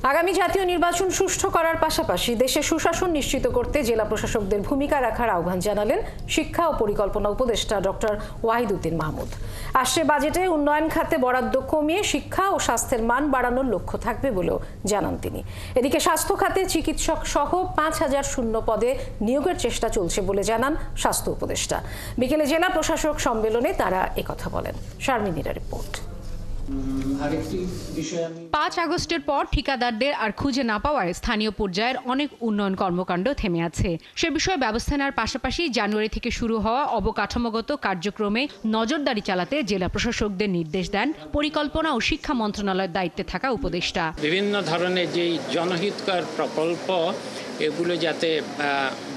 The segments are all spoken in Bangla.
আগামী জাতীয় নির্বাচন সুষ্ঠু করার পাশাপাশি দেশে সুশাসন নিশ্চিত করতে জেলা প্রশাসকদের ভূমিকা রাখার আহ্বান জানালেন শিক্ষা ও পরিকল্পনা উপদেষ্টা ডক্টর ওয়াহিদুদ্দিন মাহমুদ। আসছে বাজেটে উন্নয়ন খাতে বরাদ্দ কমিয়ে শিক্ষা ও স্বাস্থ্যের মান বাড়ানোর লক্ষ্য থাকবে বলেও জানান তিনি। এদিকে স্বাস্থ্য খাতে চিকিৎসক সহ ৫,০০০ শূন্য পদে নিয়োগের চেষ্টা চলছে বলে জানান স্বাস্থ্য উপদেষ্টা। বিকেলে জেলা প্রশাসক সম্মেলনে তারা একথা বলেন। শারমিনীর রিপোর্ট। ৫ আগস্টের পর ঠিকাদারদের আর খুঁজে না পাওয়ায় স্থানীয় পর্যায়ের অনেক উন্নয়ন কর্মকাণ্ড থেমে আছে। সে বিষয়ে ব্যবস্থা নেওয়ার পাশাপাশি জানুয়ারি থেকে শুরু হওয়া অবকাঠামোগত কার্যক্রমে নজরদারি চালাতে জেলা প্রশাসকদের নির্দেশ দেন পরিকল্পনা ও শিক্ষা মন্ত্রণালয়ের দায়িত্বে থাকা উপদেষ্টা। বিভিন্ন ধরনের যে জনহিতকর প্রকল্প এগুলো যাতে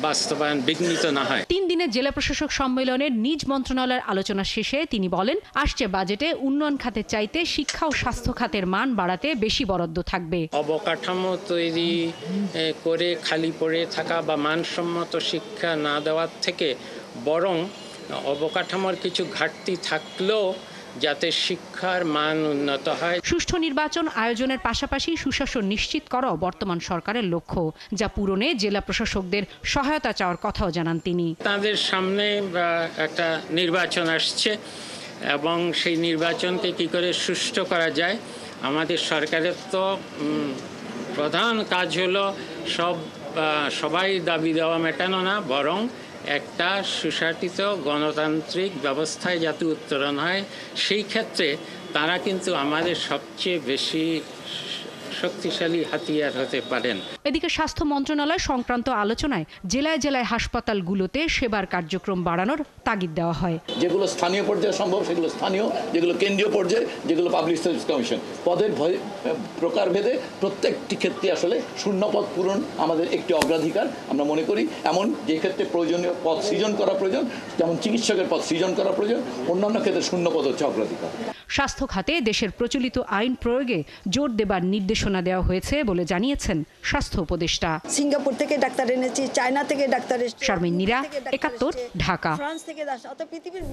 বাস্তবায়ন বিঘ্নিত না হয়। 3 দিনের জেলা প্রশাসক সম্মেলনের নিজ মন্ত্রণালয়ের আলোচনা শেষে তিনি বলেন, আসছে বাজেটে উন্নয়ন খাতের চাইতে শিক্ষা ও স্বাস্থ্য খাতের মান বাড়াতে বেশি বরাদ্দ থাকবে। অবকাঠামো তৈরি করে খালি পড়ে থাকা বা মানসম্মত শিক্ষা না দেওয়ার থেকে বরং অবকাঠামোর কিছু ঘাটতি থাকলেও যাতে শিক্ষার মান উন্নত হয়। সুষ্ঠু নির্বাচন আয়োজনের পাশাপাশি সুশাসন নিশ্চিত করাও বর্তমান সরকারের লক্ষ্য, যা পূরণে জেলা প্রশাসকদের সহায়তা চাওয়ার কথাও জানান তিনি। তাদের সামনে একটা নির্বাচন আসছে এবং সেই নির্বাচনকে কি করে সুষ্ঠু করা যায়, আমাদের সরকারের তো প্রধান কাজ হলো সবাই দাবি দেওয়া মেটানো না, বরং একটা সুশাসিত গণতান্ত্রিক ব্যবস্থায় যাতে উত্তরণ হয়। সেই ক্ষেত্রে তারা কিন্তু আমাদের সবচেয়ে বেশি শক্তিশালী হাতিয়ার হতে পারেন। এদিকে স্বাস্থ্য মন্ত্রণালয় সংক্রান্ত আলোচনায় জেলায় জেলায় হাসপাতালগুলোতে সেবার কার্যক্রম বাড়ানোর তাগিদ দেওয়া হয়। যেগুলো স্থানীয় পর্যায়ে সম্ভব সেগুলো স্থানীয়, যেগুলো কেন্দ্রীয় পর্যায়ে, যেগুলো পাবলিক সার্ভিস কমিশন, পদের প্রকারভেদে প্রত্যেকটি ক্ষেত্রে আসলে শূন্য পদ পূরণ আমাদের একটি অগ্রাধিকার আমরা মনে করি। এমন যে ক্ষেত্রে প্রয়োজনীয় পদ সৃজন করা প্রয়োজন, যেমন চিকিৎসকের পদ সৃজন করা প্রয়োজন, অন্যান্য ক্ষেত্রে শূন্য পদ হচ্ছে অগ্রাধিকার। স্বাস্থ্য খাতে দেশের প্রচলিত আইন প্রয়োগে জোর দেবার নির্দেশনা দেওয়া হয়েছে বলে জানিয়েছেন স্বাস্থ্য উপদেষ্টা। সিঙ্গাপুর থেকে ডাক্তার এনেছি, চায়না থেকে ডাক্তার এসেছে। শারমিন নীরা, ৭১, ঢাকা। ফ্রান্স থেকে পৃথিবীর